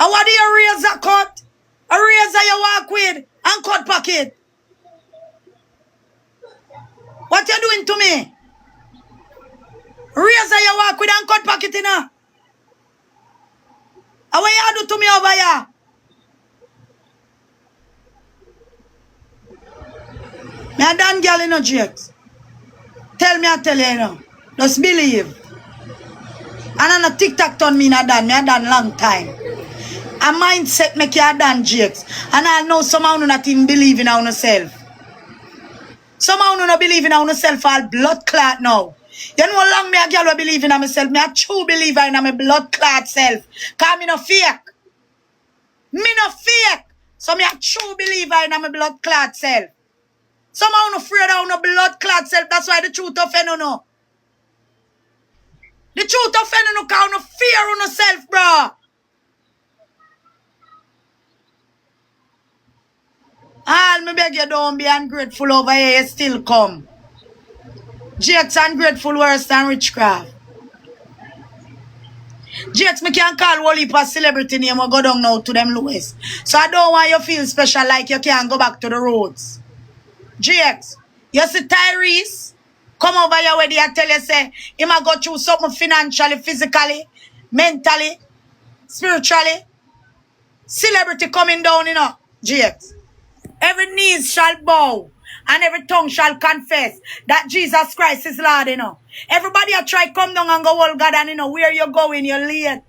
And what do you razor cut? A razor you walk with and cut pocket. What you doing to me? Razor you walk with and cut pocket in her. And what you do to me over here? Me a done girl in no jokes. Tell me I tell you now. Just believe. And I no TikTok turn me not done. Me a done long time. A mindset make you a done jokes. And I know somehow you not even believe in yourself. Somehow you not believe in yourself all blood clot now. You know how long me a girl will believe in myself. Me a true believer in my blood clot self. Cause me no fake. Me no fake. So me a true believer in my blood clot self. Somehow no afraid of no blood clot self. That's why the truth offend you no. The truth offend you no cause no fear on yourself, bro. All me beg you don't be ungrateful over here, you still come. Jake's ungrateful worse than witchcraft. Jake's me can call whole heap of celebrity name or go down now to them lowest. So I don't want you to feel special like you can't go back to the roads. Jake's, you see Tyrese come over here where they tell you say he might go through something financially, physically, mentally, spiritually. Celebrity coming down, you know, Jake's. Every knee shall bow and every tongue shall confess that Jesus Christ is Lord, you know. Everybody a try come down and go, oh God, and you know, where you going, you're late.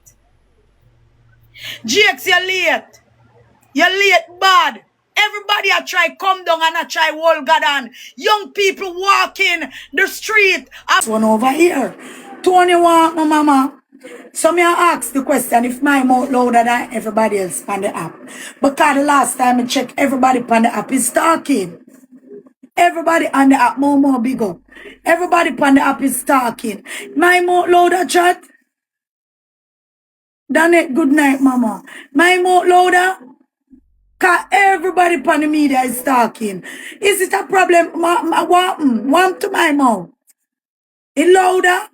Jakes, you're late. You're late bad. Everybody a try come down and a try hold God on. Young people walking the street. One over here. 21, my mama. So me ask the question if my mouth louder than everybody else on the app. Because the last time I check, everybody on the app is talking. Everybody on the app, more big up. Everybody on the app is talking. My mouth louder, chat. Done it, good night, mama. My mouth louder. Because everybody on the media is talking. Is it a problem? Want to my mouth? It louder?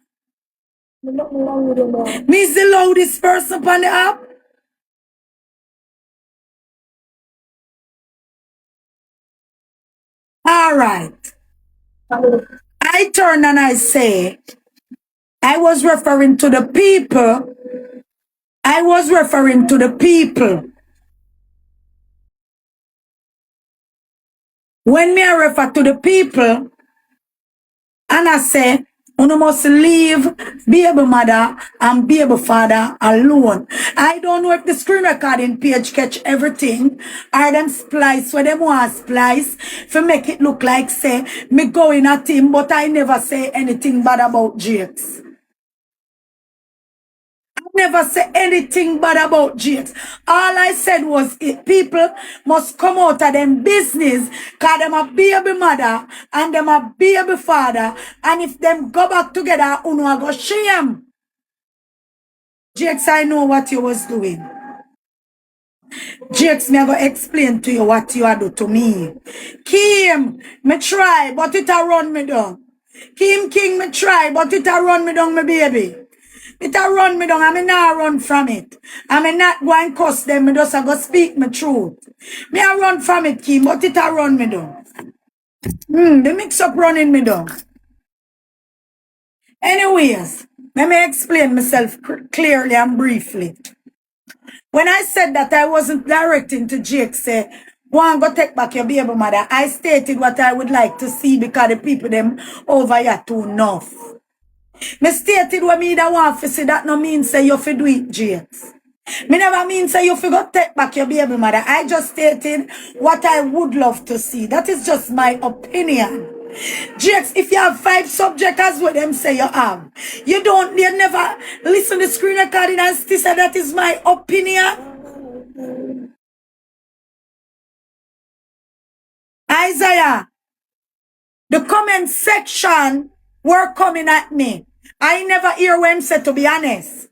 Me is the loudest person on the app? All right. I turn and I say, I was referring to the people. I was referring to the people. When me I refer to the people, and I say, you must leave baby mother and baby father alone. I don't know if the screen recording page catch everything or them splice where them want splice to make it look like say me going at him, but I never say anything bad about Jakes. Never say anything bad about Jakes. All I said was people must come out of them business because them a baby mother and them a baby father. And if them go back together, uno a go shame. Jakes, I know what you was doing. Jakes, me a go explain to you what you a do to me. Kim, me try, but it a run me down. Kim King, me try, but it a run me down, my baby. It a run me down, I mean not run from it. I mean not go and cuss them, me just a go speak my truth. Me a run from it, Kim, but it a run me down. The mix up running me down. Anyways, let me explain myself clearly and briefly. When I said that I wasn't directing to Jake, say, go and go take back your baby mother, I stated what I would like to see because the people them over here too enough. Me stated what me that want to say that no mean say you fi do it, Jakes. Me never mean say you fi go take back your baby mother. I just stated what I would love to see. That is just my opinion. Jakes, if you have 5 subjects as what them say you have, you never listen to screen recording and still say that is my opinion. Isaiah, the comment section were coming at me. I never hear what him say, to be honest.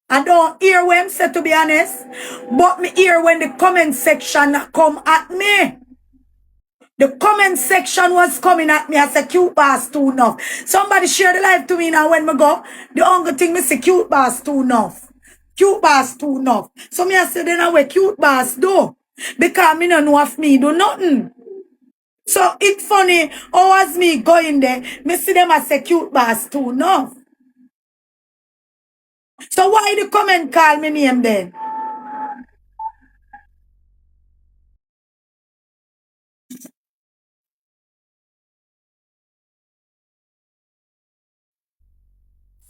I don't hear what him say, to be honest. But me hear when the comment section come at me. The comment section was coming at me as a cute boss too enough. Somebody share the live to me now when me go. The only thing me say cute boss too enough. Cute boss too enough. So me I say then I wear cute boss do. Because me no know if me do nothing. So it's funny, how as me going there, me see them as a cute boss too enough. So why the comment call me name then?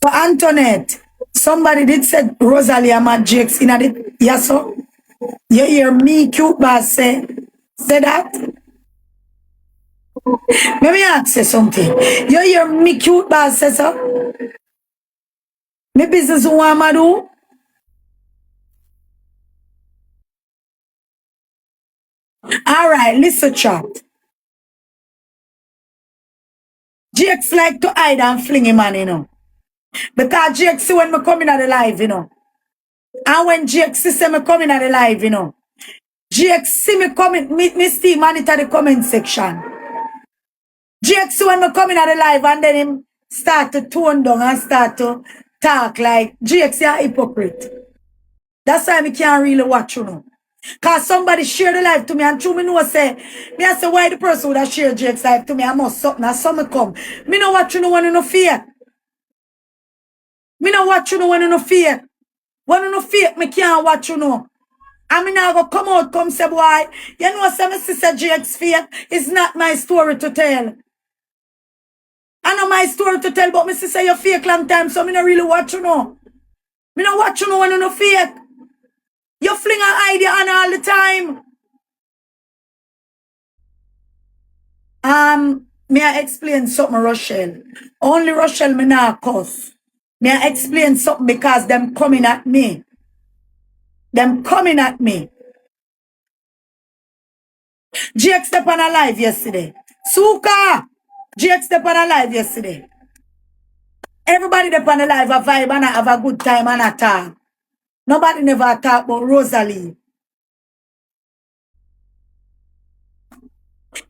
So Antoinette, somebody did say Rosalie and my Jakes in the yes so you hear me cute boss say that? Let me ask you something. You hear me cute boss say so? Me business who am I do? Alright, listen chat. Jakes like to hide and fling him man, you know. Because Jakes see when me coming at the live, you know. And when Jakes see me coming at the live, you know. Jakes see me coming, me still monitor the comment section. Jakes see when me coming at the live and then him start to tone down and start to talk like Jakes is a hypocrite. That's why me can't really watch you know. Cause somebody share the live to me and true me know say, me I say why the person would have share Jake's live to me, I must something and some come. Me know what you know when you no fear. Me know what you know when you no fear. When you no fear, me can't watch you know. And me now go come out, come say boy, you know say my sister Jake's fear is not my story to tell. I know my story to tell, but my sister you fake long time, so me not really watch you know. Me know watch you know when you no fake. You fling an idea on all the time. May I explain something, Rochelle? Only Rochelle me not cuss. May I explain something because them coming at me. Them coming at me. Jake step on a live yesterday. Suka! Jake step on a live yesterday. Everybody step on a live a vibe and have a good time and a talk. Nobody never talk about Rosalie.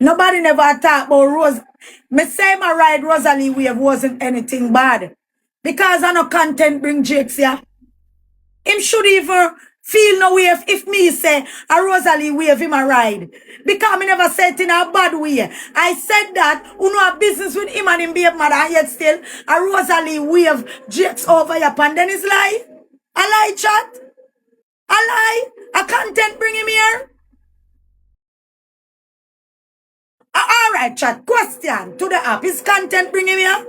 Nobody never talk about Rose. Me say my ride Rosalie wave wasn't anything bad. Because I no content bring Jakes here. Him should even feel no way if me say a Rosalie wave him a ride. Because me never said it in a bad way. I said that who know a business with him and him be mother and yet still a Rosalie wave Jakes over your pan. Then it's lie. A lie chat. A lie. A content bring him here. Alright, chat. Question to the app. Is content bring him here?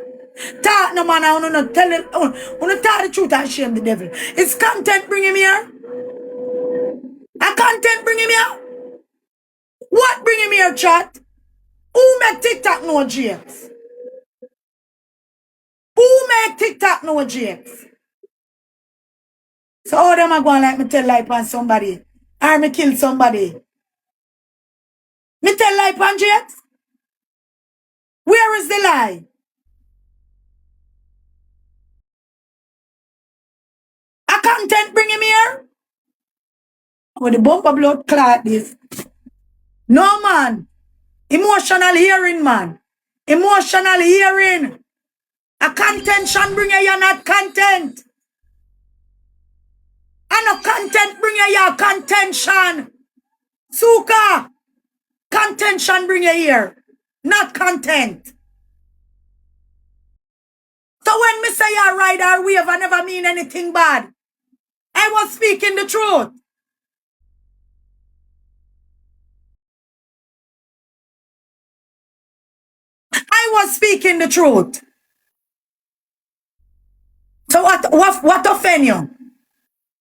Talk no man, I wanna tell it. I wanna tell the truth and shame the devil. Is content bring him here? A content bring him here? What bring him here, chat? Who make TikTok no Jakes? Who make TikTok no Jakes? So how them are going like me tell lie on somebody? Or me kill somebody? Me tell lie on Jakes? Where is the lie? A content bring him here? With the bumper blood clot this. No man. Emotional hearing, man. Emotional hearing. A contention bring you not content. And a content bring you contention. Suka. Contention bring you here. Not content. So when me say you ride or wave, I never mean anything bad. I was speaking the truth. I was speaking the truth. So what offend you?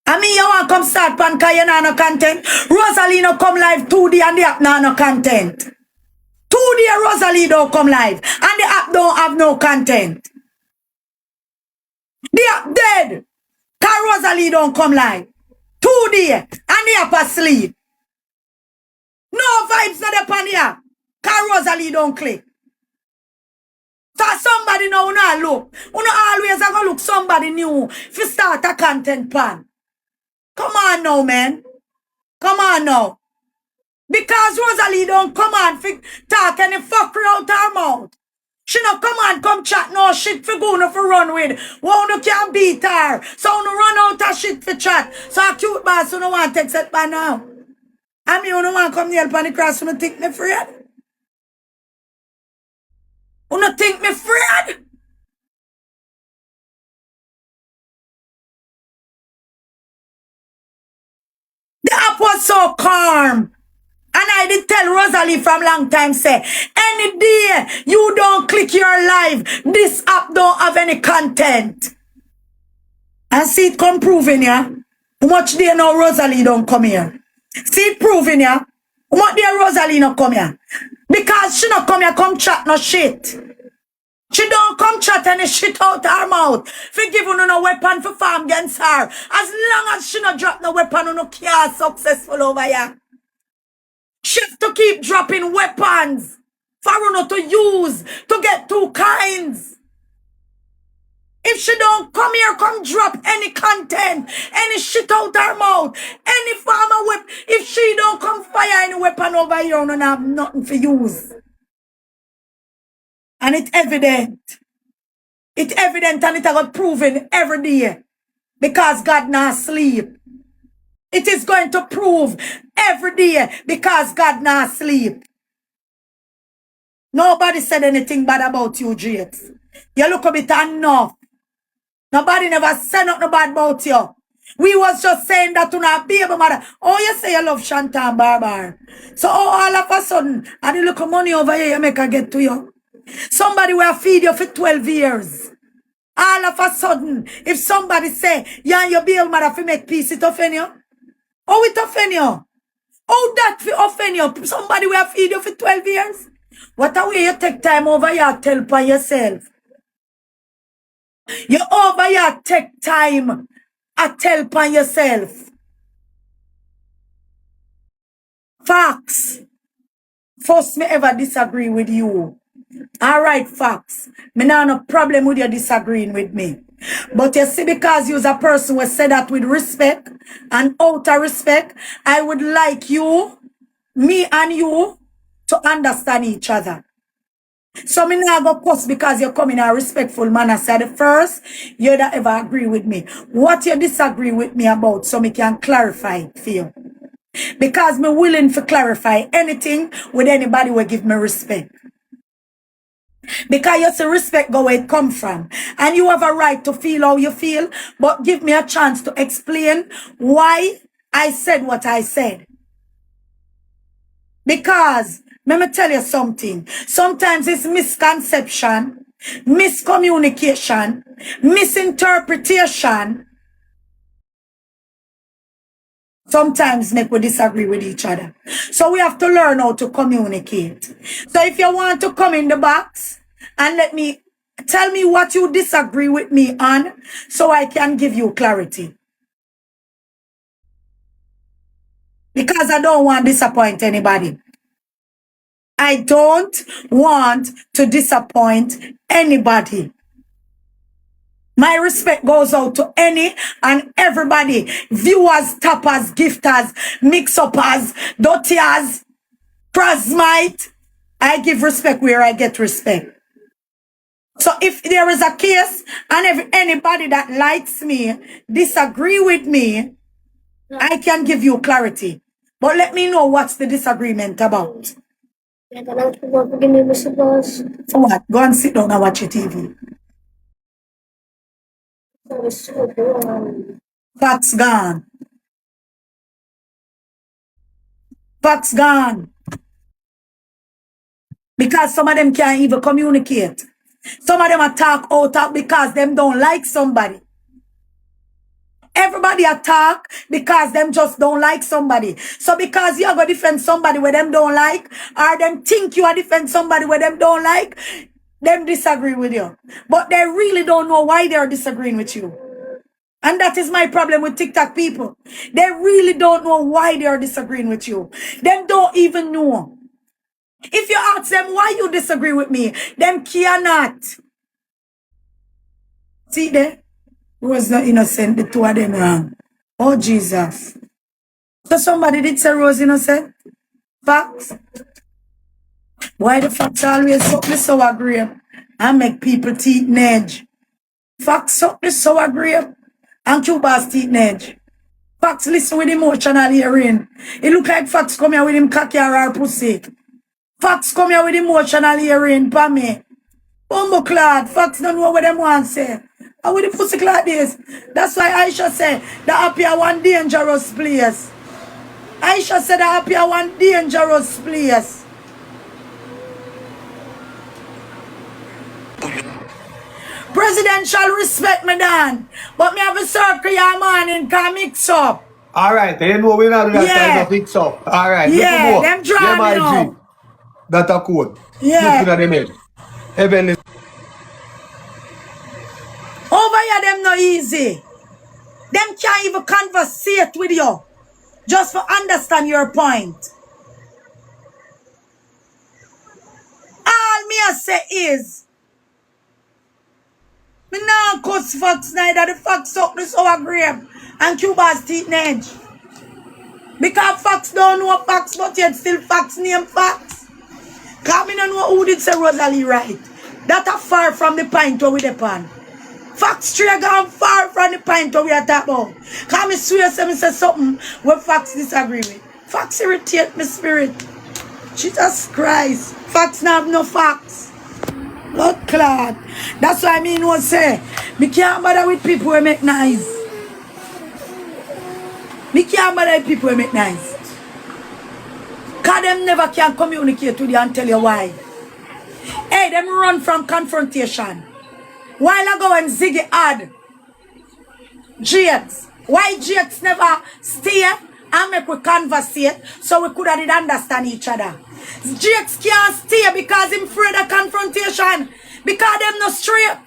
I mean, you want to come start pan because you no content. Rosalie no come live 2D and the app no content. 2D Rosalie don't come live and the app don't have no content. The app dead. Because Rosalie don't come live. 2D and the app asleep. No vibes not upon the app. Because Rosalie don't click. So somebody now not look. You know always I go look somebody new if you start a content pan. Come on now, man. Come on now. Because Rosalie don't come on talk any fuckery out her mouth. She no come on, come chat no shit for go no for run with. Why no can beat her? So no run out of shit for chat. So a cute boss who no want to take set by now. I mean, who no want come near upon the cross who no think me afraid? Who no think me afraid? The app was so calm. And I did tell Rosalie from long time, say, any day you don't click your live, this app don't have any content. And see it come proving ya. How much day now Rosalie don't come here? See it proving ya. How much day Rosalie not come here? Because she not come here, come chat no shit. She don't come chat any shit out her mouth. For giving her no weapon for farm against her. As long as she not drop no weapon, no care successful over here. She have to keep dropping weapons for her not to use to get two kinds. If she don't come here, come drop any content, any shit out her mouth, any form of weapon. If she don't come fire any weapon over here, you don't have nothing for use. And it's evident. It's evident and it has got proven every day. Because God not sleep. It is going to prove every day because God not sleep. Nobody said anything bad about you, Jakes. You look a bit enough. Nobody never said nothing bad about you. We was just saying that to not be able mother. Oh, you say you love Shanta and Barbar. So all of a sudden, and the little money over here you make her get to you. Somebody will feed you for 12 years. All of a sudden, if somebody say, yeah, you be able mother to make peace, it offend you? Oh, it offend you? Oh, that will offend you? Somebody will feed you for 12 years? What a way you take time over here tell by yourself. You over here take time to tell by yourself. Facts. First me ever disagree with you. Alright, facts. Me not no problem with you disagreeing with me. But you see, because you're a person who said that with respect and out of respect, I would like you, me and you, to understand each other. So me not go post because you come in a respectful manner. Say the first, you don't ever agree with me. What you disagree with me about so me can clarify it for you. Because me willing to clarify anything with anybody who give me respect. Because you see respect go where it come from. And you have a right to feel how you feel. But give me a chance to explain why I said what I said. Because, let me tell you something. Sometimes it's misconception, miscommunication, misinterpretation. Sometimes make we disagree with each other. So we have to learn how to communicate. So if you want to come in the box and tell me what you disagree with me on so I can give you clarity. Because I don't want to disappoint anybody. I don't want to disappoint anybody. My respect goes out to any and everybody. Viewers, tappers, gifters, mix-uppers, dotiers, plasmite. I give respect where I get respect. So if there is a case and anybody that likes me, disagree with me, I can give you clarity. But let me know what's the disagreement about. For what? Go and sit down and watch your TV. Facts gone. Facts gone. Because some of them can't even communicate. Some of them attack out because them don't like somebody. Everybody attack because them just don't like somebody. So because you are going to defend somebody where them don't like, or them think you are defend somebody where them don't like, them disagree with you. But they really don't know why they are disagreeing with you. And that is my problem with TikTok people. They really don't know why they are disagreeing with you. Them don't even know. If you ask them why you disagree with me, them cannot. See there? Rose not innocent, the two of them wrong. Oh, Jesus. So somebody did say Rose innocent? Facts? Why the facts always so agree? and make people teeth edge. Facts up the sour grape and CUTEBOSS teeth edge. Facts listen with emotional hearing. It look like Facts come here with him cocky or pussy. Facts come here with emotional hearing for me. Bumbo clad. Facts don't know what them want to say. How with the pussy clad this? That's why Aisha said the happy are one dangerous place. Aisha said the happy are one dangerous place. President shall respect me, Dan. But me have a circle your man in can mix up. Alright, they know we not do that kind of mix up. Alright, yeah, them drawing up. That's a code. Yeah. Looking at them head. Heavenly. Over here, them no easy. Them can't even conversate with you. Just for understand your point. All me I say is, me nah cuss Facts neither. The Facts up this sour grape and CUTEBOSS teeth edge. Because Facts don't know Facts, but yet still Facts name Facts. Because me don't know who did say Rosalie right. That are far from the point where we depend. Facts straight gone far from the point where we are talking about. Because me swear me say something where Facts disagree with. Facts irritate my spirit. Jesus Christ. Facts not have no facts. Lord Claude. That's why I mean what say. Me can't bother with people who make nice. Me can't bother with people who make nice. Because them never can communicate with you and tell you why. Hey, them run from confrontation. While ago when Ziggy had GX, why GX never stay and make we conversate so we could have understand each other? GX can't stay because him afraid of confrontation. Because them no straight.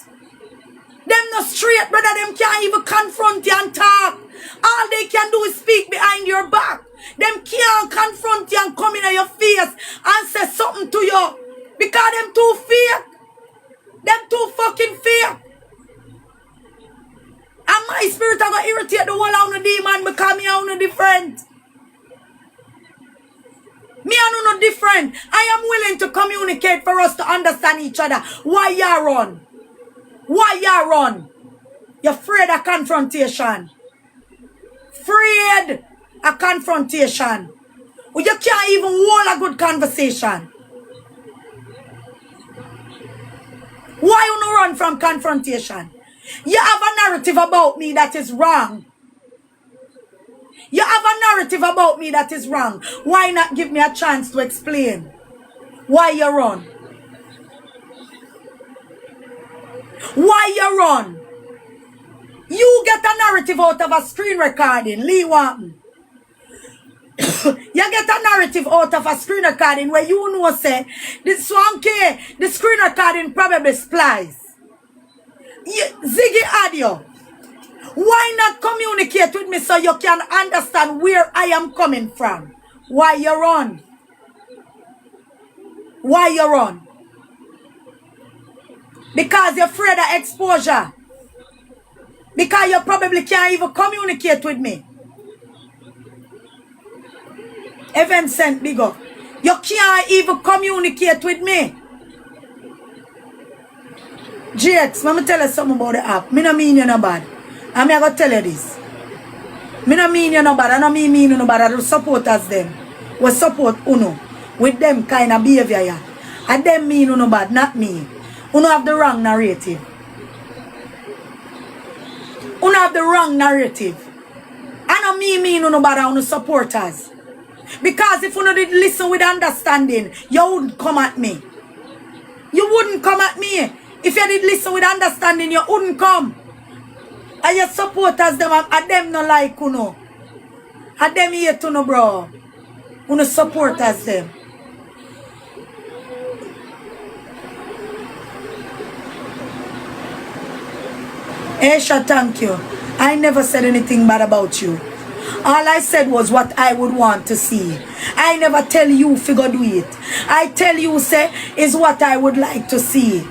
Them no straight, brother. Them can't even confront you and talk. All they can do is speak behind your back. Them can't confront you and come in your face and say something to you. Because them too fake. Them too fucking fake. And my spirit are going to irritate the whole of the demon because me are no different. Me are no different. I am willing to communicate for us to understand each other. Why you run? Why you run? You're afraid of confrontation. Afraid of confrontation. Well, you can't even hold a good conversation. Why you no run from confrontation? You have a narrative about me that is wrong. You have a narrative about me that is wrong. Why not give me a chance to explain why you run? Why you run? You get a narrative out of a screen recording, Lee Wanton. You get a narrative out of a screen recording where you know say this swanky, the screen recording probably splice. Ziggy audio. Why not communicate with me so you can understand where I am coming from? Why you run? Why you run? Because you're afraid of exposure. Because you probably can't even communicate with me. Heaven sent big up. You can't even communicate with me. GX, let me tell you something about the app. Me no mean you no bad. I'm going to tell you this. Me no mean you no bad. I no mean you no bad. I do support as them. We support Uno. With them kind of behavior. Yeah. And them mean you no bad, not me. Uno have the wrong narrative. Uno have the wrong narrative. I no mean you no bad. I want supporters. Because if you did listen with understanding, you wouldn't come at me. You wouldn't come at me. If you did listen with understanding, you wouldn't come. And your supporters, them, and them no like you know. And them hate you know, bro. You supporters them. Aisha, thank you. I never said anything bad about you. All I said was what I would want to see. I never tell you figure do it. I tell you say is what I would like to see.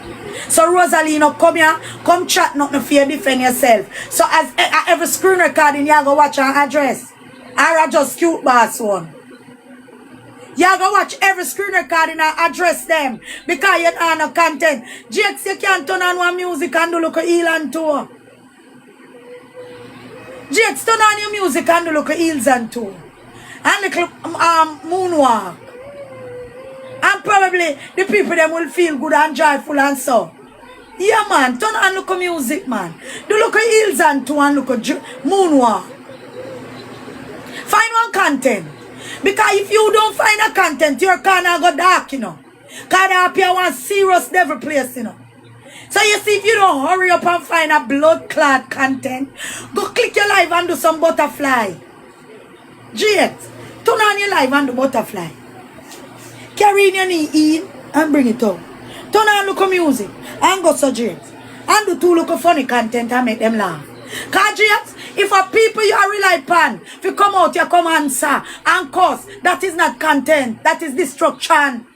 So Rosalie, come here, come chat nothing for you defend yourself. So as every screen recording you go watch her address. I just CUTEBOSS one. You go watch every screen recording and address them because you don't no content. Jakes, you can't turn on one music and do look at Elan tour. Jakes, turn on your music and do look at Heels and tour. And little moonwalk. And probably the people them will feel good and joyful and so. Yeah, man, turn on look at music, man. Do look at Heels and tour and look at moonwalk. Find one content. Because if you don't find a content, your corner go dark, you know. Because there appear one serious devil place, you know. So you see, if you don't hurry up and find a blood clot content, go click your live and do some butterfly. Jakes, turn on your live and do butterfly. Carry in your knee in and bring it up. Turn on look at music and go so Jakes. And do two look at funny content and make them laugh. Because Jakes, if a people you are rely upon, if you come out, you come answer and curse, that is not content, that is destruction.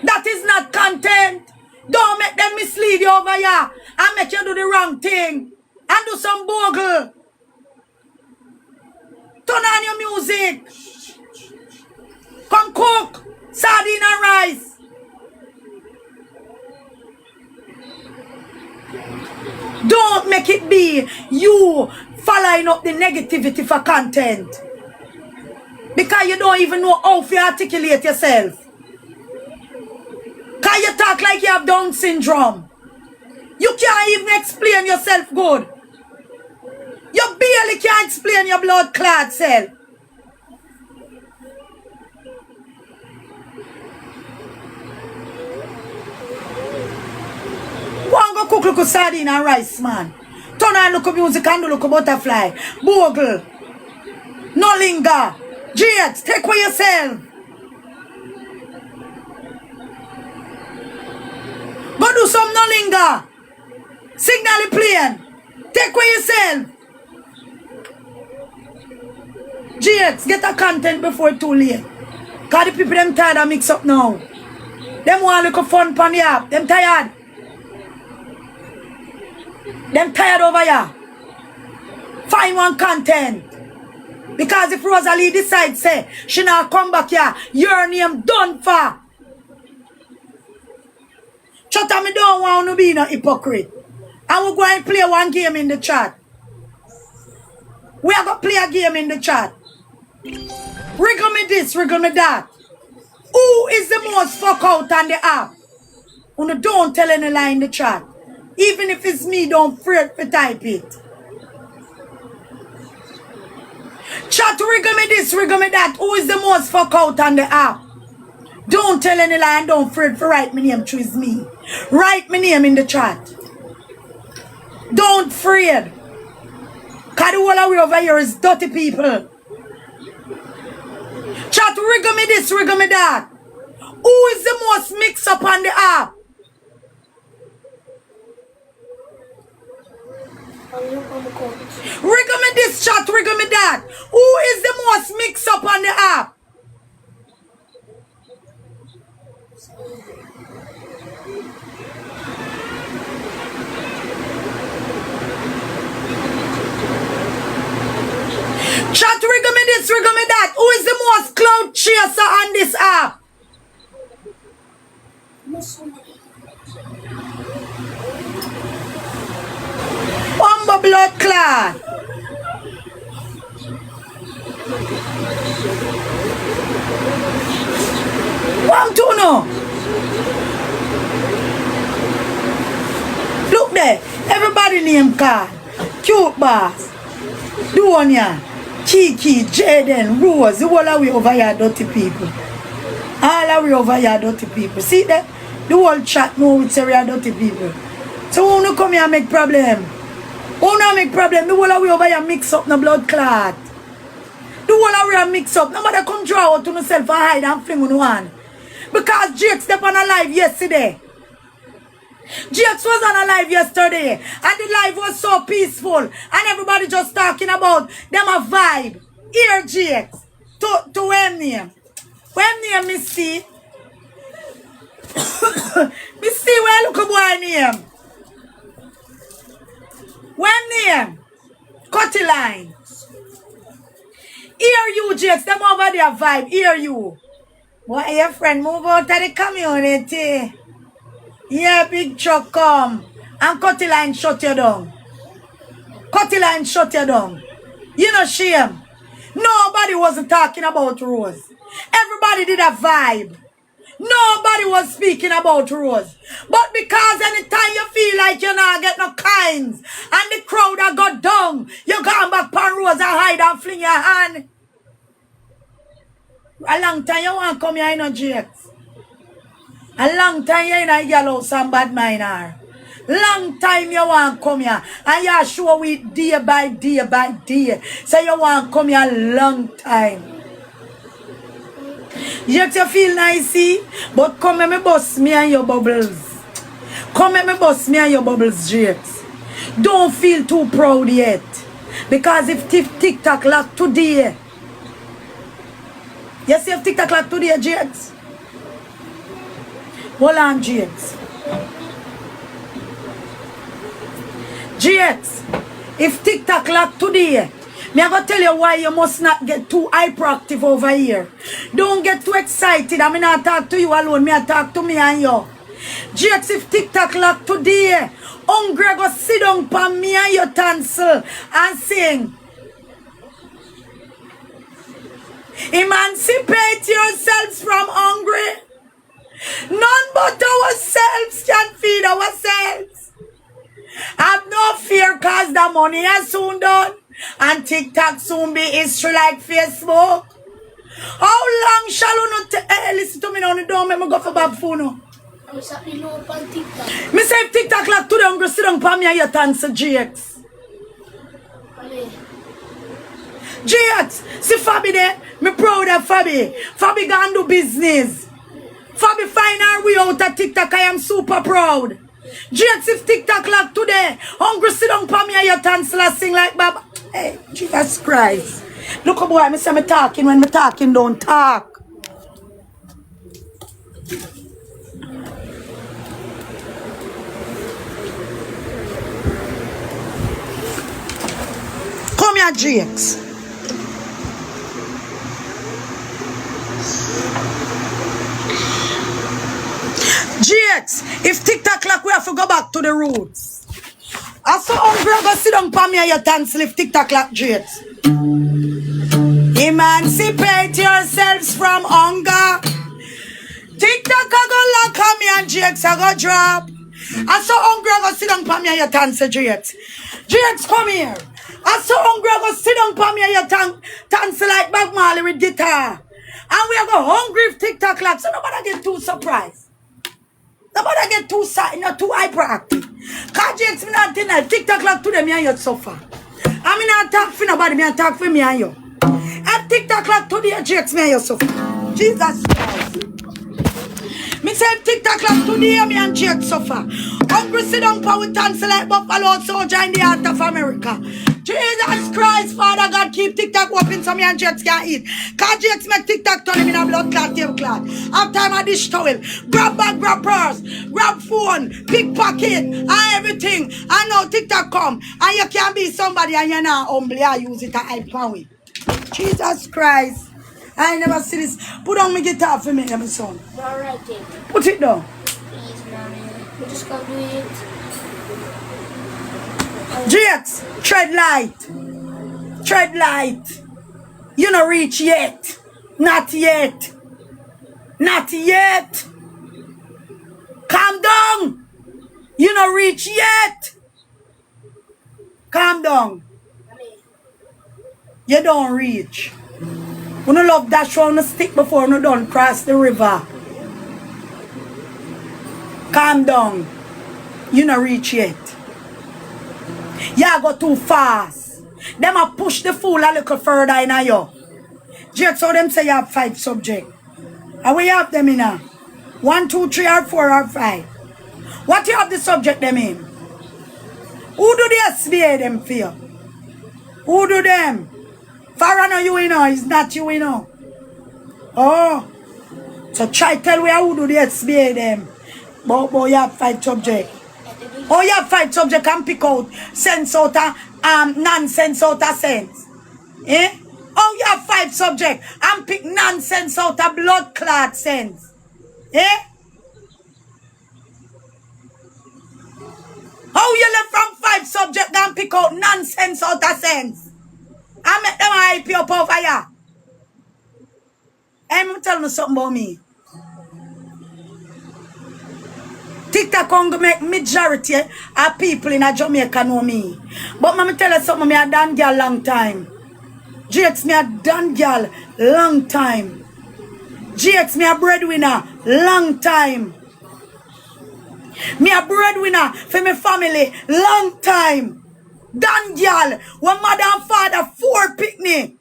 That is not content. Don't make them mislead you over here and make you do the wrong thing and do some bogle. Turn on your music. Come cook sardine and rice. Don't make it be you following up the negativity for content. Because you don't even know how to articulate yourself. Because you talk like you have Down syndrome. You can't even explain yourself good. You barely can't explain your blood clot self. Go and go cook look at sardine and rice, man. Turn on look at music and do look at butterfly. Bogle. No linger. Jakes, take away yourself. Go do some no linger. Signal the plane. Take away yourself. Jakes, get a content before it's too late. Because the people them tired of mix up now. Them want look at fun pan the app. Them tired. Them tired over here. Find one content. Because if Rosalie decides, say, she not come back here, your name done for. Chota, me don't want to be no hypocrite. And we're going to play one game in the chat. We are going to play a game in the chat. Wriggle me this, wriggle me that. Who is the most fuck out on the app? You don't tell any lie in the chat. Even if it's me, don't fret to type it. Chat, wriggle me this, wriggle me that. Who is the most fuck out on the app? Don't tell any lie and don't fret to write my name, choose me. Write my name in the chat. Don't fret. Because the whole way over here is dirty people. Chat, wriggle me this, wriggle me that. Who is the most mix up on the app? Wriggle me this, chat, wriggle me that. Who is the most mix up on the app? Chat, wriggle me this, wriggle me that. Who is the most cloud chaser on this app? Bumbo blood clot. One, two, no. Look there. Everybody name Caan. CUTEBOSS. Duonia. Kiki, Jaden, Rose. The whole way over here dirty people. All the way over here dirty people. See that? The whole chat know it's area dirty people. So who no come here and make problem? Who no make problem? The whole way over here mix up the blood clot. The whole way mix up. Nobody come draw out to yourself and hide and fling on one. Because Jake stepped on a live yesterday. Jakes was on a live yesterday and the live was so peaceful and everybody just talking about them a vibe. Here Jakes to when name. When name me see. Me see where look a boy name. When name. Cutty line. Hear you, GX. Them over there vibe. Hear you. What your friend move out of the community? Yeah, big truck come. And cut the line, shut you down. Cut the line, shut you down. You know shame. Nobody wasn't talking about Rose. Everybody did a vibe. Nobody was speaking about Rose. But because anytime you feel like you're not get no kinds and the crowd are got down, you come back on Rose and hide and fling your hand. A long time you want to come here in a GX. A long time you in a yellow some bad minor. Long time you want to come here. And you show we day by day by day. So you want to come here a long time. Yet you feel nice, see? But come and me bust me and your bubbles. Come and me bust me and your bubbles, GX. Don't feel too proud yet. Because if TikTok lock today. You see if TikTok lock today, GX? Hold on, GX. GX, if TikTok lock today, me I gonna tell you why you must not get too hyperactive over here. Don't get too excited. I mean, not talk to you alone. Me I talk to me and you. GX, if TikTok lock today, hungry go sit down for me and your tonsil and sing. Emancipate yourselves from hungry. None but ourselves can feed ourselves. Have no fear cause the money is soon done. And TikTok soon be history like Facebook. How long shall you not listen to me now? Don't make me go for bad phone now. Me say if TikTok like today, I'm going to sit down for me and your answer, GX. GX, see Fabi there? Me proud of Fabi. Fabi gonna do business. Fabi find her way out of TikTok. I am super proud. GX, if TikTok like today, hungry sit down for me and your tonsil sing like Baba. Hey, Jesus Christ. Look at boy, me say me talking when me talking don't talk. Come here, GX. GX, if TikTok like we have to go back to the roots. I saw hungry go sit down for me and your tonsil if TikTok like GX. Emancipate yourselves from hunger. TikTok I go lock on me and GX I go drop. I saw hungry go sit down for me and your tonsil GX. GX come here. I saw hungry go sit down for me and your tonsil like Bob Marley with guitar. And we are go hungry if TikTok like so nobody get too surprised. Nobody get too hyperactive. Cause GX me not think TikTok like to them and you suffer. I mean not talk for nobody, me talk for me and you. If TikTok like to the GX me and you suffer. Jesus Christ. Me say if TikTok like to the me and GX suffer. Hungry sit down for with tonsil like Buffalo Soldier in the heart of America. Jesus Christ, Father God, keep TikTok open so me and GX can eat. Cause GX make TikTok turn him in a blood clot, table clot. After time I dish towel, grab bag, grab purse, grab phone, pickpocket, and everything. I know TikTok come, and you can be somebody and you're not humble, you use it to hype with. Jesus Christ. I never see this. Put on my guitar for me, my son. Alright, then. Put it down. Please, mommy. We just gonna do it. GX, tread light. Tread light. You not reach yet. Not yet. Not yet. Calm down. You not reach yet. Calm down. You don't reach. You don't love dash on the stick before you don't cross the river. Calm down. You not reach yet. You go too fast. Them a push the fool a little further in a you. GX, so them say you have 5 subjects. And we have them in a 1, 2, 3, or 4, or 5. What you have the subject them in? Who do the SBA them for you? Who do them? Farah you know, it's not you know. Oh. So try tell me who do the SBA them. But you have 5 subjects. Oh, you have 5 subjects and pick out sense out of nonsense out of sense. Eh? Oh, you have 5 subjects and pick nonsense out of blood clot sense. Eh? How you left from 5 subjects and pick out nonsense out of sense? I make them hype you up over here. I'm telling you something about me. TikTok can make majority of people in Jamaica know me. But let me tell you something, me a done girl long time. GX me a done girl long time. GX me a breadwinner long time. Me a breadwinner for my family long time. Done girl, when mother and father 4 picnic.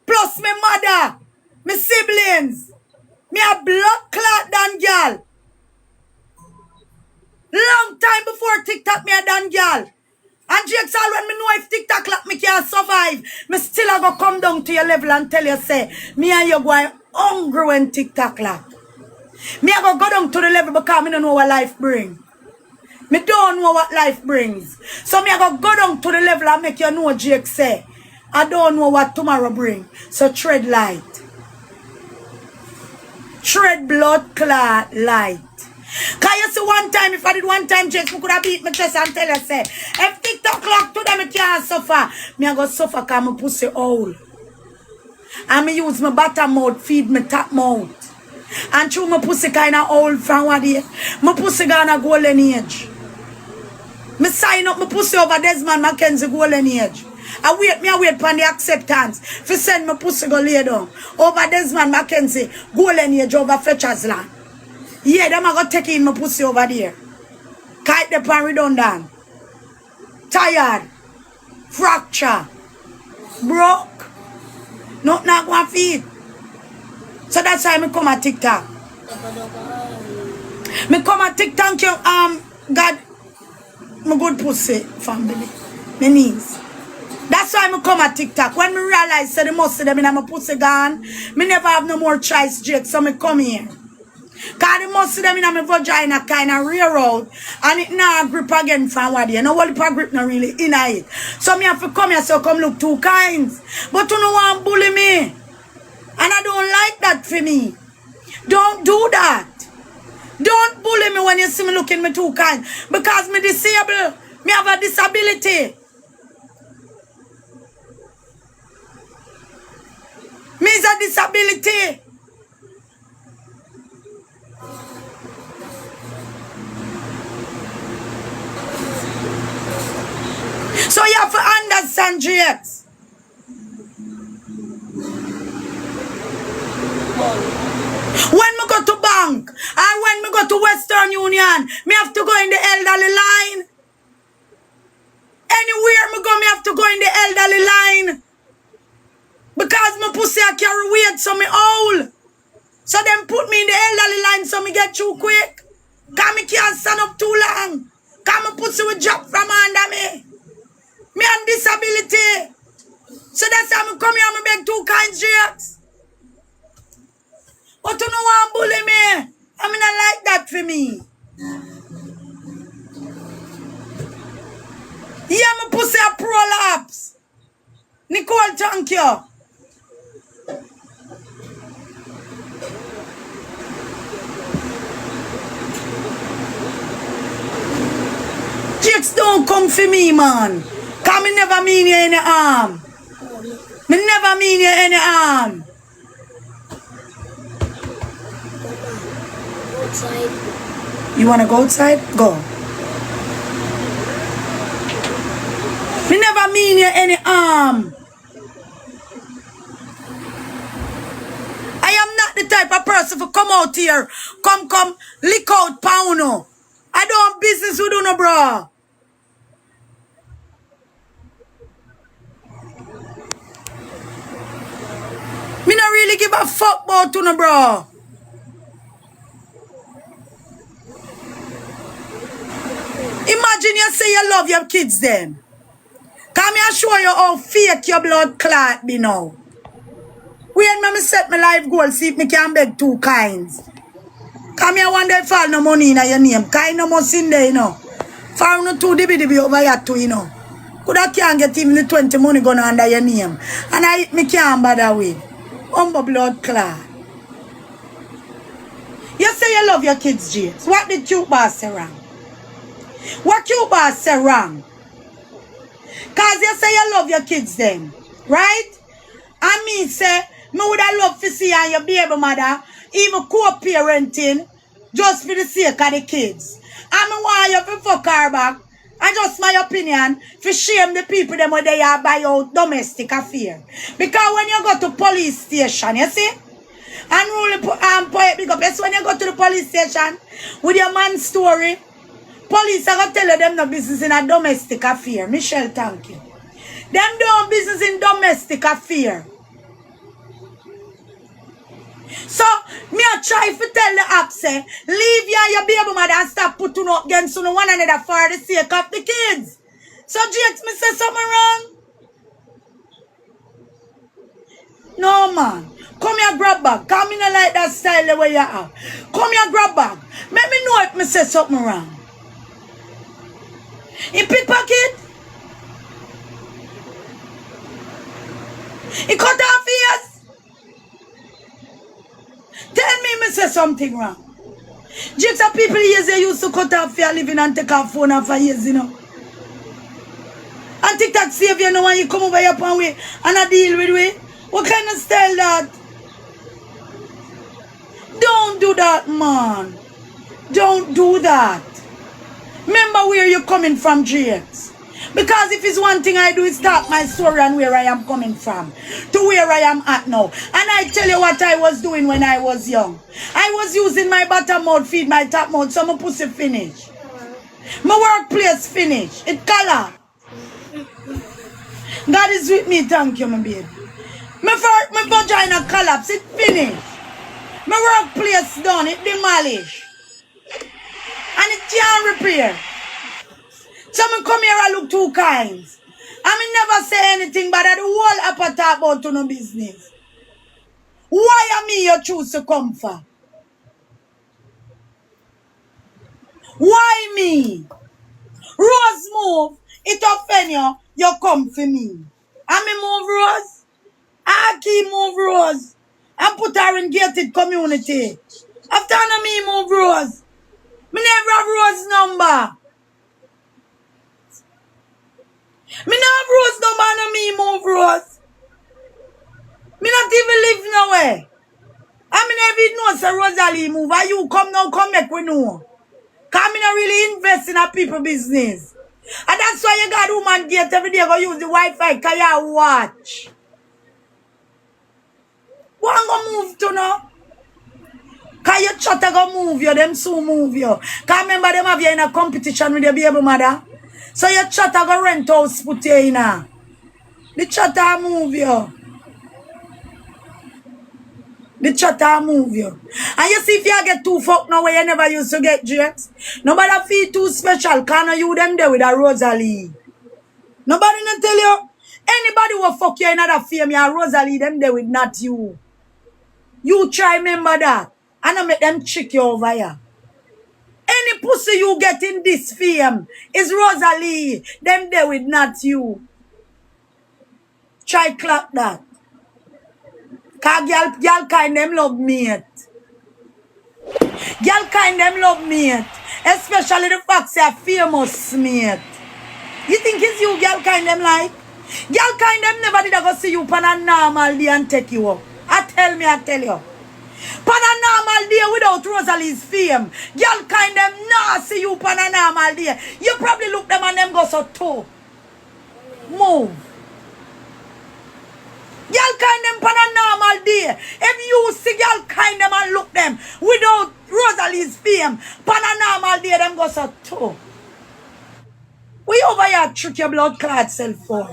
Plus my mother, my siblings. Me a blood clot done girl. Long time before TikTok me a done girl. And GXL when me know if TikTok like me can't survive, me still a go come down to your level and tell you say, me and you going hungry when TikTok like. Me a go down to the level because me don't know what life bring. Me don't know what life brings. So me a go down to the level and make you know GX say, I don't know what tomorrow bring. So tread light. Tread blood clot light. Cause you see one time, if I did one time, Jess, me could have beat my chest and tell you, say, if TikTok clock to them, I can't suffer. Me I go suffer because my pussy old. And me use my bottom mouth, feed my top mouth. And through my pussy kind of old from what day. My pussy gonna golden age. Me sign up my pussy over Desmond Mackenzie golden age. I wait for the acceptance. If you send my pussy go lay down. Over Desmond Mackenzie golden age over Fletcher's land. Yeah, them are going to take in my pussy over there. Kite the pan redundant. Tired. Fracture. Broke. Not going to feed. So that's why I come at TikTok. Me come at TikTok, God, my good pussy family. My knees. That's why I come at TikTok. When me realize that the most of them in my pussy gone, me never have no more choice, Jake, so me come here. Because the most of them in my vagina kind of rear out and it now grip again from what you know what the grip not really in it. So me have to come here so come look 2 kinds. But you don't want to bully me. And I don't like that for me. Don't do that. Don't bully me when you see me looking me 2 kinds. Because me disabled. Me have a disability. Me is a disability. So you have to understand, GX. When me go to bank, and when me go to Western Union, me have to go in the elderly line. Anywhere me go, me have to go in the elderly line. Because my pussy I carry weight, so me old. So them put me in the elderly line so me get too quick. Because me can't stand up too long. Because my pussy will drop from under me. Me have disability. So that's how I come here and make 2 kinds jokes. But you know what bully me? I mean I like that for me. Yeah, my pussy a prolapse. Nicole, thank you. Jakes don't come for me, man. Cause me never mean you any harm. Me never mean you any harm. Outside. You wanna go outside? Go. Me never mean you any harm. I am not the type of person to come out here, come, lick out Pauno. I don't have business with you, no, bro. Me not really give a fuck about you, no, bro. Imagine you say you love your kids then. Come here show you how fake your blood clot be now. When me set my life goal, see if me can beg 2 kinds. Come here one day fall no money in your name. Kind no more in there, you know. For no 2 dibby over here too, you know. Could I can't get even the 20 money gonna under your name. And me can't bother with. Humble blood clot. You say you love your kids, James. What did CUTEBOSS say wrong? What CUTEBOSS say wrong? Cause you say you love your kids then. Right? And me say, me would have loved to see and your baby mother, even co-parenting, just for the sake of the kids. And me want you to fuck her back. And just my opinion, to shame the people them where they are by your domestic affair. Because when you go to police station, you see? And really poet big up. Yes, when you go to the police station with your man's story, police are going to tell you them no business in a domestic affair. Michelle, thank you. Them doing business in domestic affair. So, me a try to tell the app say, leave you and your baby mother and stop putting up against one another for the sake of the kids. So, Jakes, me say something wrong? No, man. Come here, grab bag. Come in like that style the way you have. Come here, grab bag. Let me know if me say something wrong. He pickpocket? He cut off ears? Tell me say something wrong. Jigs of people years they used to cut off your living and take off phone for years, you know. And TikTok save you know when you come over here upon way and I deal with we. What kind of style that? Don't do that, man. Don't do that. Remember where you're coming from, Jigs. Because if it's one thing I do is start my story and where I am coming from to where I am at now. And I tell you what I was doing when I was young. I was using my bottom mouth, feed my top mouth, so my pussy finish. My workplace finish. It color. God is with me, thank you, my baby. My vagina collapse, it finish. My workplace done, it demolish. And it can't repair. So I come here and look two kinds. I never say anything but the whole apple talk about to no business. Why am me you choose to come for? Why me? Rose move, it offend you, you come for me. And me move Rose. Aki move Rose. And put her in gated community. After me move Rose. Me never have Rose number. Me not have Rose number and me move Rose. Me not even live nowhere. I mean never even know say Rosalie move. And you come now, come make we know. Cause me not really invest in a people business. And that's why you got woman gate every day go use the Wi-Fi cause you watch. One go move to now. Cause your chatter go move you, them soon move you. Cause remember them have you in a competition with your baby mother. So your chatter go rent house put you in a. The chatter move you. The chatter move you. And you see if you get too fucked now where you never used to get drinks. Nobody feel too special. Can't you them there with a Rosalie. Nobody not tell you. Anybody will fuck you in another fame, you Rosalie them there with not you. You try remember that. And I make them trick you over here. Any pussy you get in this fame is Rosalie. Them there with not you. Try clap that. Cause girl kind them love mate. Girl kind them love mate. Especially the fact say famous mate. You think it's you girl kind them like? Girl kind them never did go see you pan a normal day and take you up. I tell you. Pan a normal day without Rosalie's fame. Girl kind them nah see you pan a normal day. You probably look them and them go so too. Move. Girl kind them pan a normal day. If you see girl kind them and look them without Rosalie's fame, pan a normal day them go so too. We over here trick your blood clot self for.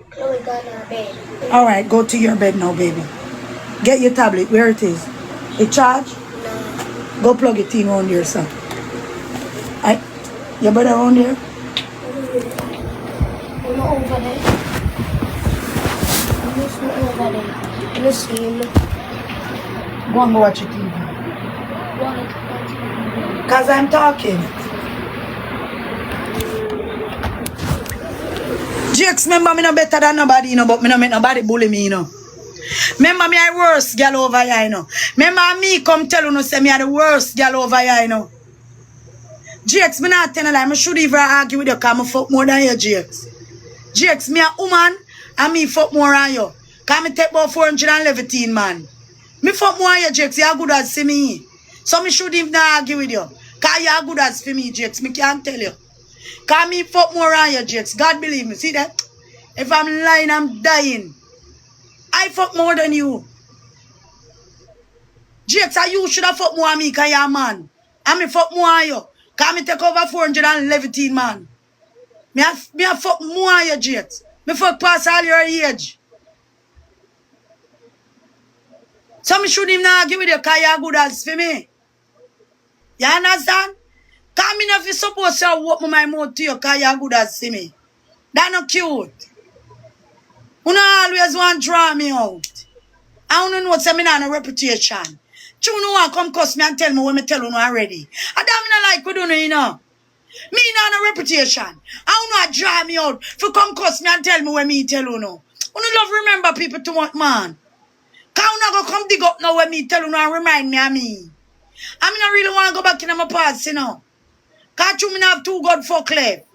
Chloe got in her bed. Alright, go to your bed now, baby. Get your tablet, where it is. It charge? No. Go plug it in around here, son. Your brother around here? I'm not over there. I'm just not over there. I'm just seeing. Go and go watch your TV. Why? Because I'm talking. Jakes, remember me no better than nobody, you know, but me no make nobody bully me, you know. Remember me I worst girl over here, you know. Remember me come tell you no say me are the worst girl over here, you know. Jakes, me not tell you lie, me should even argue with you because I fuck more than you, Jakes. Jakes, me a woman and me fuck more than you. Because me take about 411, man. Me fuck more than you, Jakes, you are good as see me. So me should even argue with you. Because you are good as for me, Jakes, me can't tell you. Because me fuck more than you, Jakes. God believe me, see that? If I'm lying, I'm dying. I fuck more than you. Jakes, you should have fuck more than me because you're a man. And me fuck more than you. Because me take over 411, man. Me a fuck more than you, Jakes. Me fuck past all your age. So me should him not argue with you because you're good as for me. You understand? Because me not supposed to walk my mouth to you because you're good as for me. That's not cute. You don't always want to draw me out. I don't know what's me not a reputation. You know what come cuss me and tell me when me tell you already. I don't like we do you know. Me not a reputation. I don't know draw me out for come cuss me and tell me when me tell you no. You don't love remember people too much, man. Because you not going to come dig up now when me tell you no and remind me of me. I mean, I really want to go back in my past, you know. Because you have too good fuck left.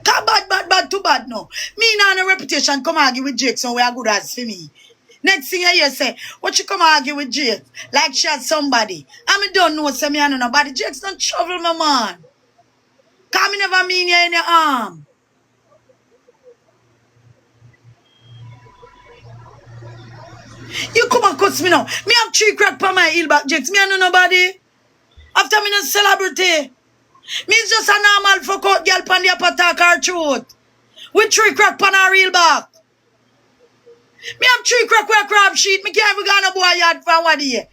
Because bad, too bad now. Me not a reputation come argue with Jake so we are good as for me. Next thing I hear say, what you come argue with Jake? Like she had somebody. I mean, don't know say me I know nobody. Jake's don't trouble my man. Because me never mean you any harm. You come and cuss me now. Me have 3 crack for my heel back, Jakes. Me I know nobody. After me no celebrity. Me is just a normal fuck out girl pan the upper talk her throat. With 3 crack pan her real back. Me have 3 crack with a crab sheet. Me can't even go on a boy yard for 1 day.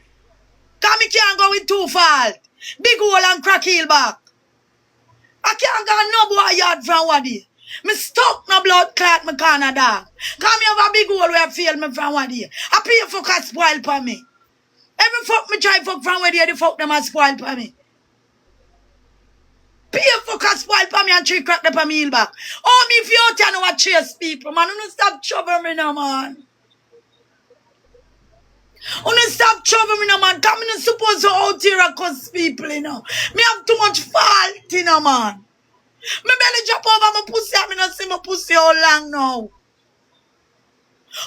Cause me can't go with 2 fault. Big hole and crack heel back. I can't go on no boy yard for 1 day. Me stuck no blood clot me Canada. Cause me have a big hole where I fail me from 1 day. I pay fuck a spoil for me. Every fuck me try fuck from where they fuck them a spoil for me. Pay fuck a spoil for me and 3 crack them for me heel back. Oh, me if you out here know what chase people, man. You don't stop troubling me now, man. You don't stop troubling me now, man. Cause me not supposed to out here and cuss people, you know. Me have too much fault, you know, man. Me belly drop over my pussy and me not see my pussy all long now.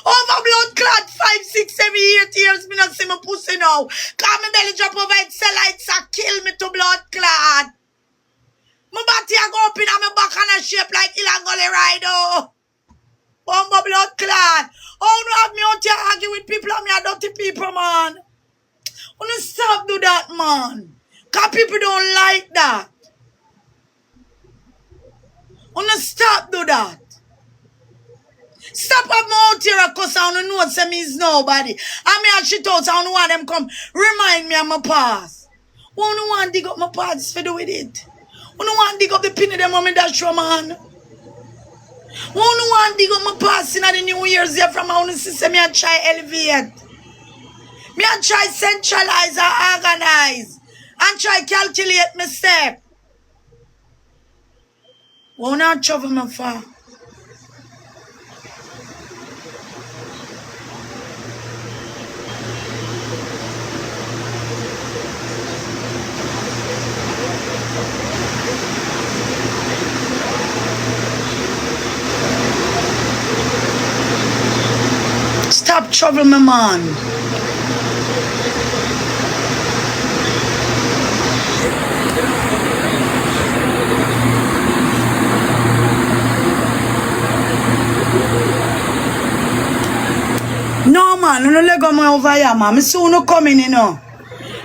Over blood clot 5, 6, 7, 8 years, me not see my pussy now. Cause me belly drop over it, cell lights a kill me to blood clot. My body a go up in my back and a shape like Ilangole Rido. Bumbo blood clot. Oh, no have me out here argue with people and me a dirty people, man. Wanna stop do that, man. Cause people don't like that. Wanna stop do that. Stop up my out here because I don't know say me is nobody. I mean, I shit out, I don't want them come remind me of my past. I don't want to dig up my past for do with it. I don't want to dig up the pin of them on me dash from man. I don't want to dig up my past in the New Year's here from my own system. I try elevate. Me I try centralize and organize. And try calculate my step. I not trouble me for. Stop troubling me, man. No, man, you don't let go me over here, man. Me soon coming, you know.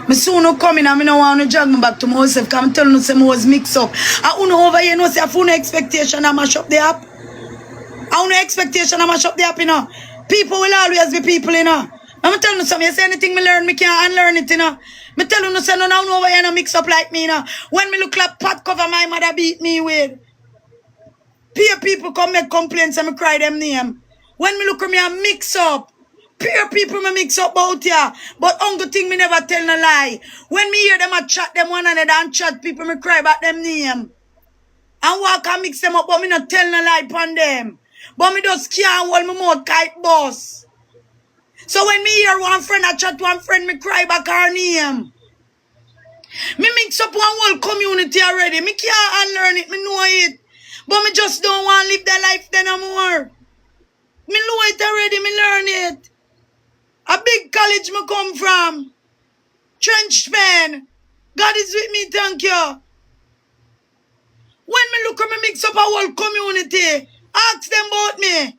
Me soon coming and me no want to drag me back to myself because I'm telling you say I was mixed up. I don't know over here, you know, say I have no expectation I mash up the app. I have no expectation I mash up the app, you know. People will always be people, you know. I'm telling you something, you say anything me learn, me can't unlearn it, you know. Me tell you no say no now over here no mix up like me, you know. When me look like pot cover my mother beat me with. Peer people come make complaints and me cry them name. When me look at me and mix up. Peer people me mix up out here. But uncle thing me never tell no lie. When me hear them a chat them one another and chat people me cry about them name. and walk and mix them up, but me not tell no lie upon them. But me just can't hold my mouth tight, boss. So when me hear one friend, I chat to one friend, me cry back her name. Me mix up one whole community already. Me can't unlearn it, me know it. But me just don't want to live that life then no more. Me know it already, me learn it. A big college me come from. Trench pen. God is with me, thank you. When me look at me mix up a whole community, ask them about me.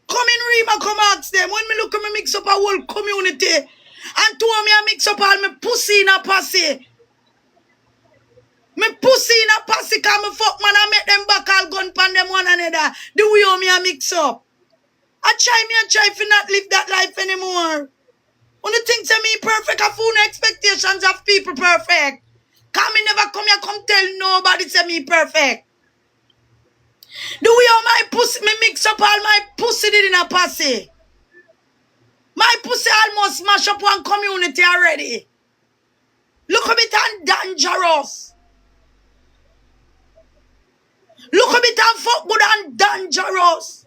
Come in Rima, come ask them. When me look at me mix up a whole community, and two of me I mix up all me pussy in a posse. Me pussy in a posse cause me fuck man I make them back all gun pan them one another. The way me I mix up. I try to not live that life anymore. When you think to me perfect, I fool no expectations of people perfect. Cause me never come here come tell nobody say me perfect. The way my pussy, me mix up all my pussy did in a posse. My pussy almost smash up one community already. Look a bit and dangerous. Look a bit and fuck good and dangerous.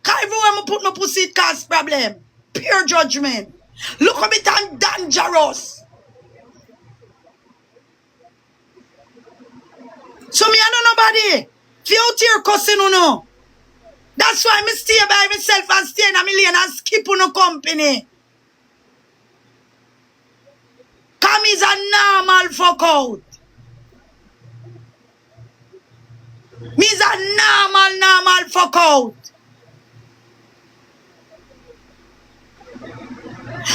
Cause everywhere I put my pussy it cause problem. Pure judgment. Look a bit and dangerous. So me I know nobody. If you out here cussing you know. That's why me stay by myself and stay in a million and skip on no company. Cause me's a normal fuck out. Me's a normal fuck out.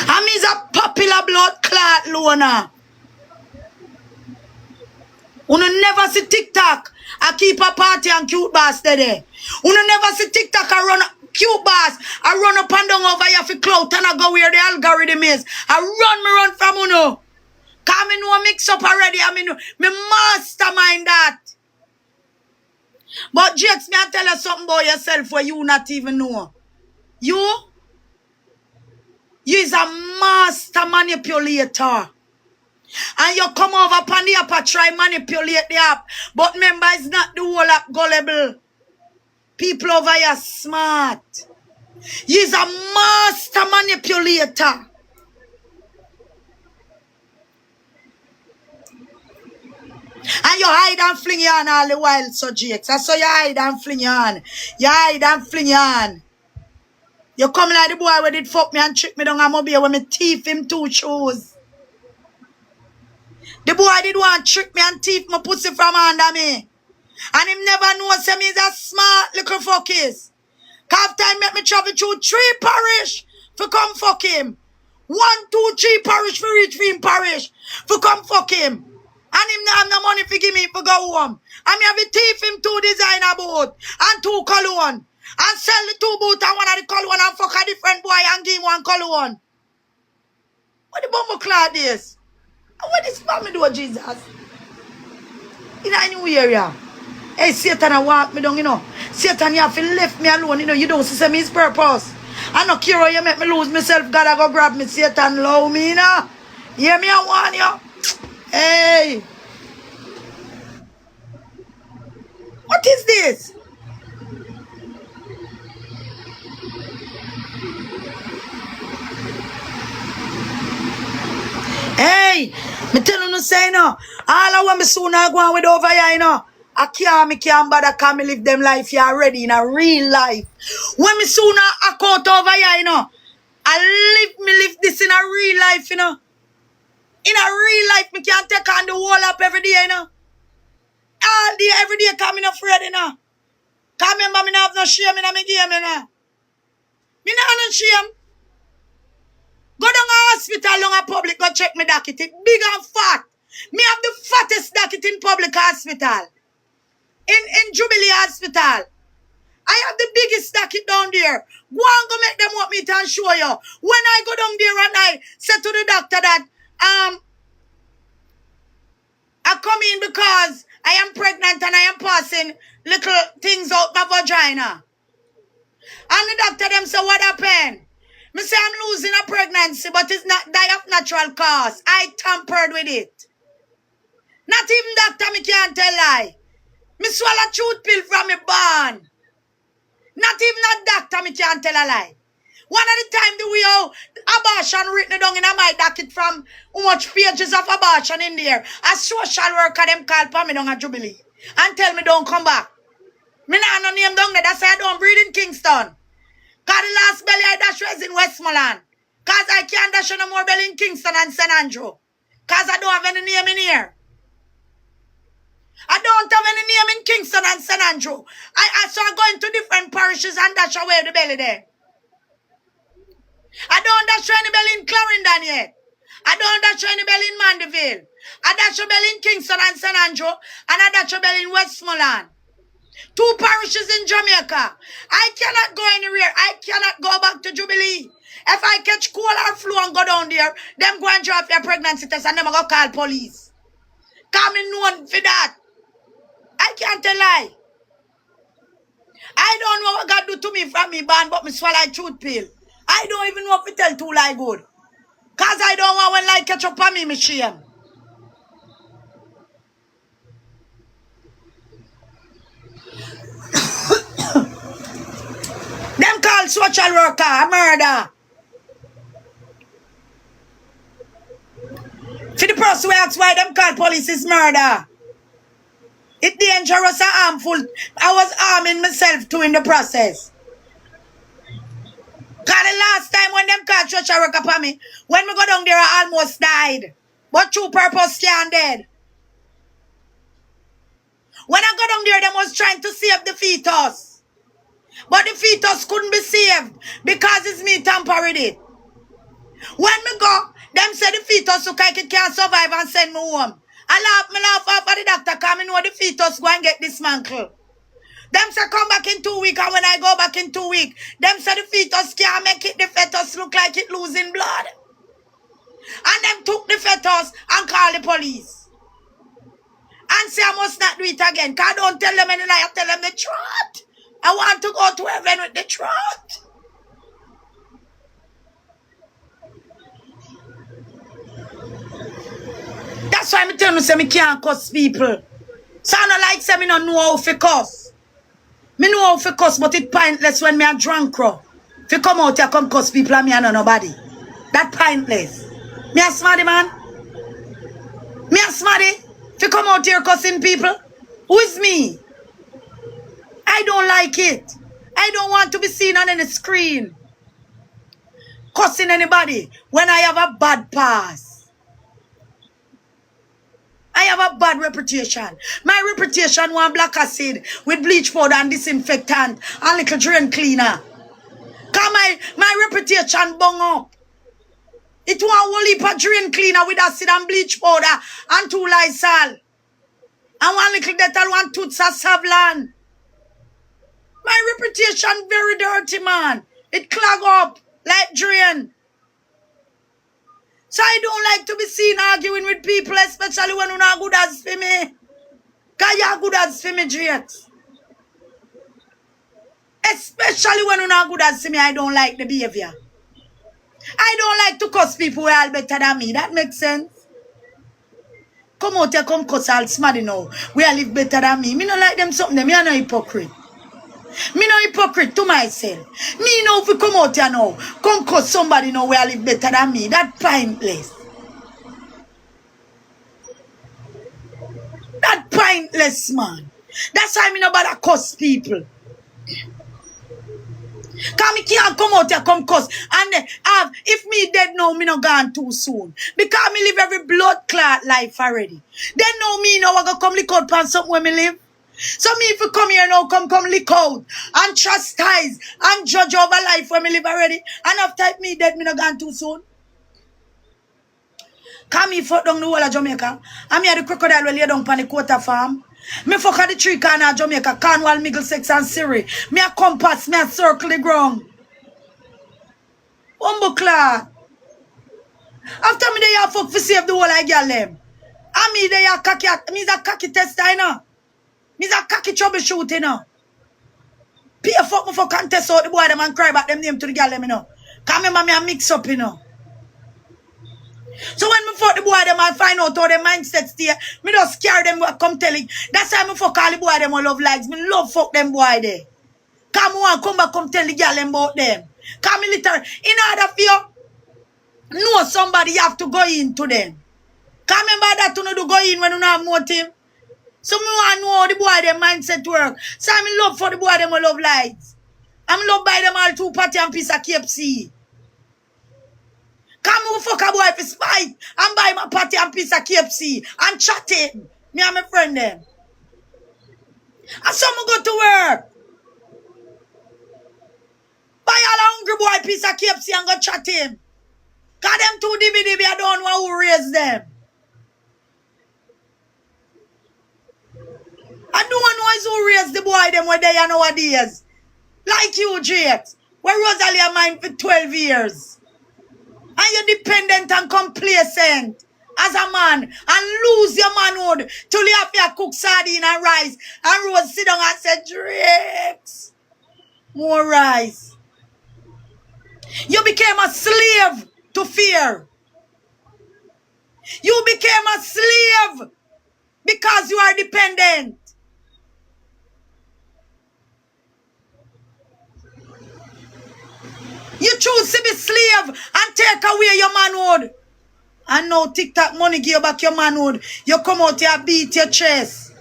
And me's a popular blood clot loner. You never see TikTok. I keep a party and CUTEBOSS there. You never see TikTok I run CUTEBOSS. I run up and down over here for clout and I go where the algorithm is. I run from you. Cause me know mix up already. I mean, me mastermind that. But Jakes, me I tell you something about yourself where you not even know. You is a master manipulator. And you come over upon the app and try manipulate the app. But remember, it's not the whole app gullible. People over here smart. He's a master manipulator. And you hide and fling your on all the while, so Jakes. I saw you hide and fling your on. You hide and fling your on. You come like the boy who did fuck me and trick me down and mobile when me thief him 2 shoes. The boy did want trick me and thief my pussy from under me. And him never know say me is a smart little fuckers. Cause time make me travel through 3 parish for come fuck him. 1, 2, 3 parish for reach for him parish for come fuck him. And him not have no money for give me for go home. And me have to thief him 2 designer boot and 2 cologne. And sell the 2 boot and one of the cologne and fuck a different boy and give him 1 cologne. What the bumble cloud is? And what this family do, Jesus? In a new area. Hey, Satan, I walk me down, you know. Satan, you have to left me alone, you know. You don't see me his purpose. I don't care how you make me lose myself. God, I go grab me. Satan, love me, you know. Hear me, I want you. Hey. What is this? Hey, me tell you say no. All I want me soon I go on with over here, you know. Me can't bother come me live them life here already in a real life. When me soon I cut over here, you know. I live this in a real life, you know. In a real life, me can't take on the whole up every day, you know. All day, every day, coming afraid, you know. Cause remember, me not have no shame in my game, you know. Me not have no shame. Go down to hospital, down a public, go check me docket. It big and fat. Me have the fattest docket in public hospital. In Jubilee Hospital. I have the biggest docket down there. Go and go make them want me to show you. When I go down there and I said to the doctor that I come in because I am pregnant and I am passing little things out my vagina. And the doctor them say, what happened? Me say I'm losing a pregnancy, but it's not die of natural cause. I tampered with it. Not even doctor me can't tell lie. Me swallow truth pill from me born. Not even a doctor me can't tell a lie. One of the time the way how abortion written down in my docket from how much pages of abortion in there. A social worker them call for me down a Jubilee and tell me don't come back. Me nah no name down there. That's why I don't breed in Kingston. Cause the last belly I dash was in Westmoreland. Cause I can't dash no more belly in Kingston and St. Andrew. Cause I don't have any name in here. I don't have any name in Kingston and St. Andrew. I saw going to different parishes and dash away the belly there. I don't dash any belly in Clarendon yet. I don't dash any belly in Mandeville. I dash a belly in Kingston and St. Andrew. And I dash a belly in Westmoreland. 2 parishes in Jamaica. I cannot go anywhere. I cannot go back to Jubilee. If I catch cold or flu and go down there, them go and drop their pregnancy test and them go call police. Come in known for that. I can't tell lie. I don't know what God do to me from me born, but me swallow a truth pill. I don't even know if it tell 2 lie good. Cause I don't want when lie catch up on me shame. Them call social worker a murder. For the person who asks why them call police is murder. It's dangerous and harmful. I was harming myself too in the process. Cause the last time when them called social worker for me, when we go down there I almost died. But true purpose can't dead. When I got down there, them was trying to save the fetus. But the fetus couldn't be saved because it's me tampering it. When me go, them said the fetus look like it can't survive and send me home. I laugh off at the doctor because I know the fetus go and get dismantled. Them say come back in 2 weeks, and when I go back in 2 weeks, them say the fetus can't make it, the fetus look like it losing blood. And them took the fetus and called the police. And say I must not do it again. Because I don't tell them anything, I tell them the truth. I want to go to heaven with the truth. That's why I tell you, say I can't cuss people. So I don't like say I don't know how to cuss. I know how to cuss, but it's pointless when I drunk. If you come out here, come cuss people and I know nobody. That pointless. Me a smarty man. Me a smarty. If you come out here cussing people, who is me? I don't like it. I don't want to be seen on any screen cussing anybody when I have a bad past. I have a bad reputation. My reputation was black acid with bleach powder and disinfectant and little drain cleaner. Cause my reputation bung up. It was a whole heap of drain cleaner with acid and bleach powder and 2 Lysol. And 1 little Dettol, 1 Toots of Savlan. My reputation very dirty, man. It clog up like drain. So I don't like to be seen arguing with people, especially when you're not good as for me. Because you're good as for me, Drake. Especially when you're not good as for me, I don't like the behavior. I don't like to cuss people who are all better than me. That makes sense. Come out here, come cuss all smarty now. We all live better than me. Me don't like them something. Me are no hypocrite. Me no hypocrite to myself. Me know if we come out here now, come cuss somebody now we all live better than me. That pointless. That pointless, man. That's why me no bother cuss people. Because me can't come out here, come cuss. And if me dead now, me no gone too soon. Because me live every blood clot life already. Then now me now I go come lick out pan something where me live. So me if you come here now, come lick out and chastise and judge over life where me live already. And after me dead, me no gone too soon. Because me fuck down the whole of Jamaica. And me had the crocodile where lay down on the quarter farm. Me fuck at the 3 corner of Jamaica, Cornwall, Middlesex and Surrey. Me a compass, me a circle the ground. Bumbleclad. After me they have fuck to save the whole of girl them. And me they are cocky, me is a cocky tester, you know. Me is a cocky troubleshooter, you know. Pay fuck me for contest out the boy them and cry about them name to the girl them, you know. Because me a mix up, you know. So when me fuck the boy them and find out how their mindset stay, me just scare them what come telling. That's why me fuck all the boy them who love likes. Me love fuck them boy there. Come on, come back, come tell the girl them about them. Come in literally, in order for you know somebody, you have to go into them. Come remember that you know to go in when you don't have motive. So me want to know how the boy them mindset work. So I'm in love for the boy them who love lights. I'm in love by them all 2 patty and piece of KFC. Come over fuck a boy for spite and buy my patty and piece of KFC and chat him. Me and my friend them. And some go to work. Buy all a hungry boy piece of KFC and go chat him. Cause them 2 DB, I don't know who raised them. I don't know who raised the boy them where they are nowadays. Like you, Jake. Where Rosalia mine for 12 years. And you're dependent and complacent as a man and lose your manhood till you have to cook sardine and rice and Rose sit down and say, Drakes, more rice. You became a slave to fear. You became a slave because you are dependent. You choose to be slave and take away your manhood. And now TikTok money give you back your manhood. You come out here beat your chest.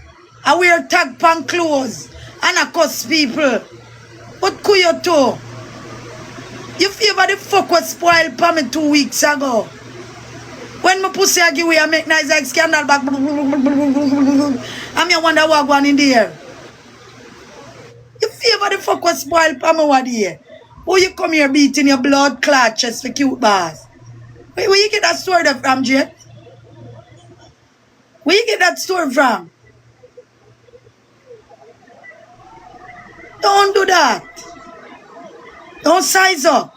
I wear tag pan clothes. And I cuss people. What could you do? You favor the fuck was spoiled for me 2 weeks ago. When my pussy I give away, I make nice like scandal back. I'm here wonder what going in there. You favor the fuck was spoiled for me what here. Oh, you come here beating your blood clot chest for CUTEBOSS. Where you get that story from, Jake? Where you get that story from? Don't do that. Don't size up.